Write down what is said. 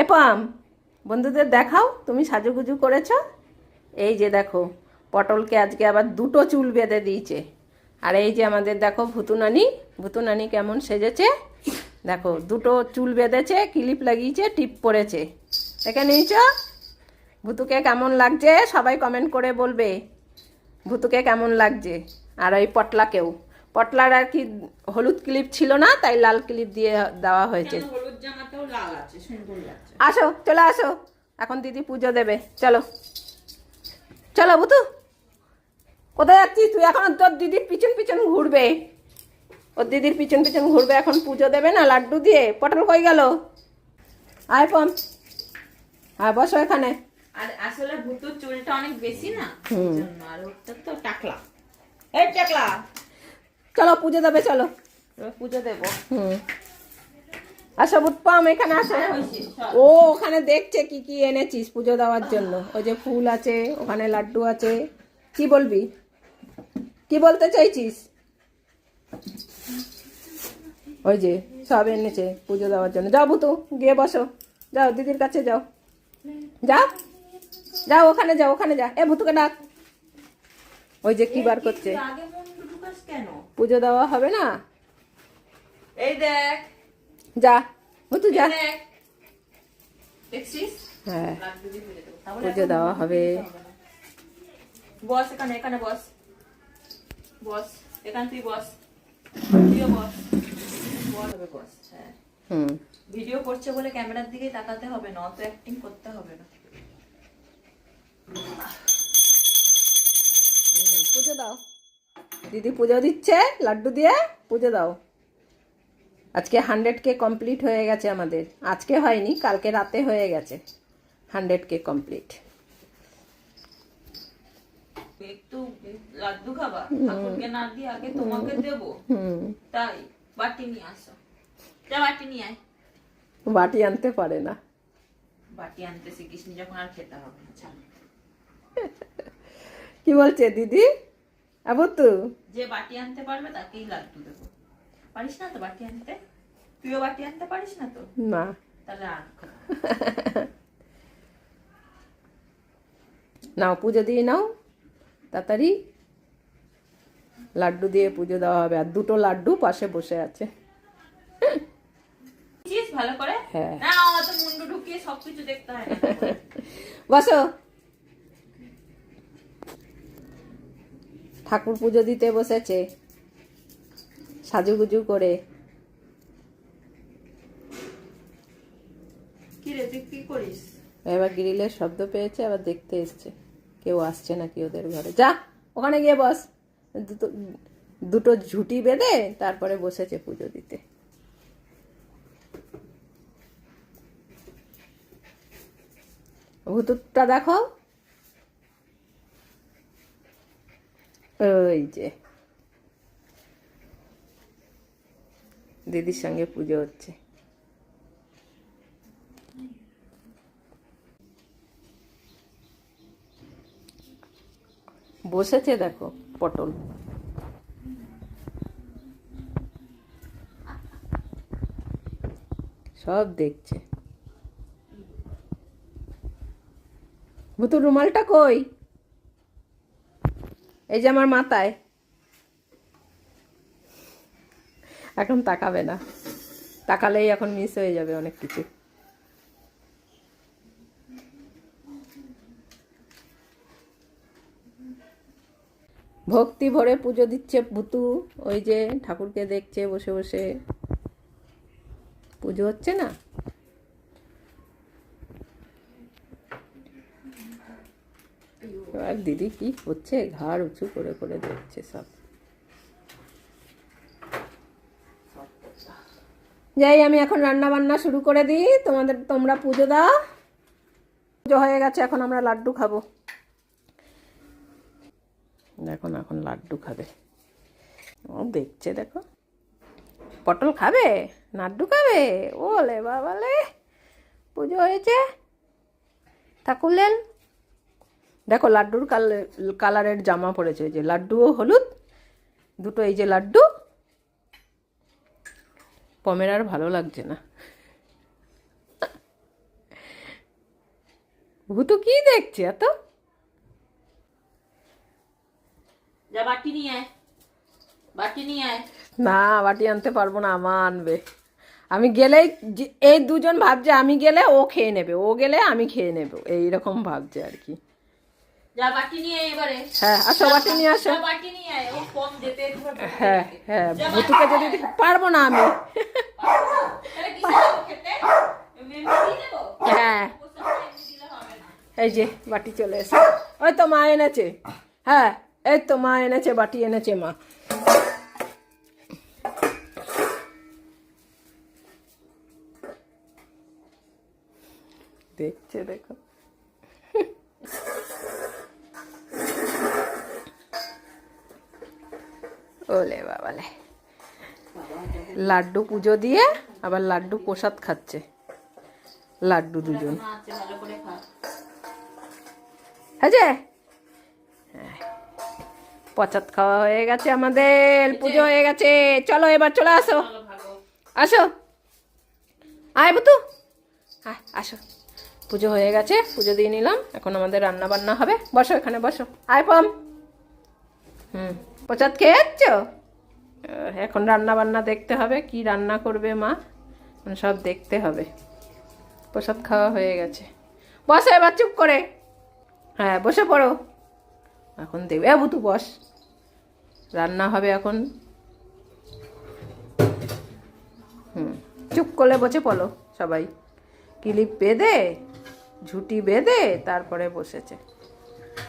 এপাম বন্ধুদের দেখাও তুমি সাজুগুজু করেছো। এই যে দেখো পটলকে আজকে আবার দুটো চুল বেঁধে দিয়েছে। আর এই যে আমাদের দেখো ভুতু নানি কেমন সেজেছে দেখো, দুটো চুল বেঁধেছে, ক্লিপ লাগিয়েছে, টিপ পরেছে। দেখে নিয়েছ ভুতুকে কেমন লাগছে? সবাই কমেন্ট করে বলবে ভুতুকে কেমন লাগছে। আর ওই পটলার আর কি হলুদ ক্লিপ ছিল না, তাই লাল ক্লিপ দিয়ে দেওয়া হয়েছে। হলুদ জামাটাও লাল আছে, সুন্দর লাগছে। আসো, চলে আসো, এখন দিদি পুজো দেবে। চলো চলো ভুতু, কোথায় যাচ্ছিস তুই? এখন তোর দিদির পিছন পিছন ঘুরবে, ওর দিদির পিছন পিছন ঘুরবে, এখন পুজো দেবে না লাড্ডু দিয়ে। পটল কই গেল? আয় পম, হ্যাঁ বসো এখানে। আর আসলে ভুতুর চুলটা অনেক বেশি না, জন্য আর ওটা তো টাকলা। এই টাকলা, চলো পুজো দেবে, চলো পুজো দেবো। আসো বুৎপম, এখানে আসো। ও ওখানে দেখছে কি কি এনেছিস পুজো দেওয়ার জন্য। ওই যে ফুল আছে, ওখানে লাড্ডু আছে। কি বলবি, কি বলতে চাইছিস? ওই যে সব এনেছে পুজো দেওয়ার জন্য। যাও বুতু, গিয়ে বসো, যাও দিদির কাছে যাও, যাও যাও, ওখানে যাও, ওখানে যা। এ ভুতুকে ডাক। ওই যে কি বার করছে, আগে মন্ত্র ঢুকাস কেন? পুজো দেওয়া হবে না। এই দেখ, যা ভুতু যা। দেখ, দেখছিস? হ্যাঁ লাড্ডু দিয়ে পুজো দেবো। তাহলে পুজো এখন দেওয়া হবে। বস এখানে, এখানে বস, বস এখানে, তুই বস, তুইও বস, বস হবে, বস। হ্যাঁ, হুম ভিডিও করছে বলে ক্যামেরার দিকে তাকাতে হবে না, অত অ্যাক্টিং করতে হবে না। পুজো দাও, দিদি পুজো দিচ্ছে লাড্ডু দিয়ে। পুজো দাও। আজকে 100K কমপ্লিট হয়ে গেছে আমাদের। আজকে হয়নি, কালকে রাতে হয়ে গেছে 100K কমপ্লিট। একটু লাড্ডু খাবা, ঠাকুরকে না দিয়ে আগে তোমাকে দেবো। তাই বাটি নিয়ে আসো, যা বাটি নিয়ে আয়। বাটি আনতে পারে না। বাটি আনতে শিখিস নি যখন, আর খেতে হবে না, ছাড়। কি বলছে দিদি? আবু যে বাটি আনতে পারবে তাকেই লাড্ডু দেবো। পারিস না তো বাটি আনতে? তুইও বাটি আনতে পারিস না তো? না। তাহলে আর খা। নাও পুজো দিয়ে নাও তাড়াতাড়ি। লাড্ডু দিয়ে পুজো দেওয়া হবে। আর দুটো লাড্ডু পাশে বসে আছে। ভালো করে, হ্যাঁ না অত মুন্ডু ঢুকিয়ে সবকিছু দেখতে হয় না। বসো। ঠাকুর পুজো দিতে বসেছে সাজুগুজু করে। কি রে, তুই কি করিস? এবার গ্রিলের শব্দ পেয়েছে, আবার দেখতে এসছে কেউ আসছে নাকি ওদের ঘরে। যা ওখানে গিয়ে বস। দুটো ঝুঁটি বেঁধে তারপরে বসেছে পুজো দিতে। ভুতুরটা দেখো, ওই যে দিদির সঙ্গে পুজো হচ্ছে। বসেছে দেখো পটল। সব দেখছে। ভুতুর রুমালটা কই? এই যে আমার মাথায়। এখন তাকাবে না, তাকালেই এখন মিস হয়ে যাবে অনেক কিছু। ভক্তি ভরে পুজো দিচ্ছে ভুতু। ওই যে ঠাকুরকে দেখছে বসে বসে। পুজো হচ্ছে না? আর দিদি কি করছে, ঘাড় উঁচু করে করে দেখছে সব। যাই, আমি এখন রান্না বান্না শুরু করে দিই। তোমরা পুজো দাও। পুজো হয়ে গেছে, এখন আমরা লাড্ডু খাবো। দেখো না, এখন লাড্ডু খাবে। ও দেখছে দেখো, পটল খাবে, লাড্ডু খাবে। ওলে বাবালে, পুজো হয়েছে ঠাকুরলেন। দেখো লাড্ডুর কালারের জামা পড়েছে। ওই যে লাড্ডুও হলুদ দুটো। এই যে লাড্ডু। পমের আর ভালো লাগছে না। ভূতু কি দেখছে এত? যা বাটি নিয়ে আয়, বাটি নিয়ে আয়। না, বাটি আনতে পারবো না, আমা আনবে। আমি গেলেই এই দুজন ভাবছে আমি গেলে ও খেয়ে নেবে, ও গেলে আমি খেয়ে নেব, এইরকম ভাবছে আর কি। যা বাটি নিয়ে আয় এবারে। হ্যাঁ, আসো বাটি নিয়ে আসো। যা বাটি নিয়ে আয়, ও কম যেতে একটু হ্যাঁ হ্যাঁ, ভূতুকে যদি পারবো না আমি। তাহলে কিসে দেবো খেতে? এমনি দিয়ে দেবো? হ্যাঁ, ওর সাথে এমনি দিলে হবে না। এই যে বাটি চলে এসে, ওই তো মা এনেছে। হ্যাঁ, এই তো মা এনেছে, বাটি এনেছে মা। দেখছে দেখো। ওলে বাবালে, লাড্ডু পুজো দিয়ে আবার লাড্ডু প্রসাদ খাচ্ছে, লাড্ডু দুজন। মা আছে, ভালো করে খা। আছে, প্রসাদ খাওয়া হয়ে গেছে আমাদের, পুজো হয়ে গেছে। চলো এবার চলে আসো, ভালো ভাগো। আসো, আয় বুতু, আয় আসো। পুজো হয়ে গেছে, পুজো দিয়ে নিলাম, এখন আমাদের রান্না বান্না হবে। বসো এখানে, বসো, আয় পম। প্রসাদ খেয়েছ? এখন রান্না বান্না দেখতে হবে, কি রান্না করবে মা, সব দেখতে হবে। প্রসাদ খাওয়া হয়ে গেছে, বসো এবার চুপ করে। হ্যাঁ, বসে পড়ো, এখন দেবে। বুতু বস, রান্না হবে এখন। চুপ করলে বসে পড়ো সবাই, ক্লিপ বেঁধে ঝুটি বেঁধে তারপরে বসেছে।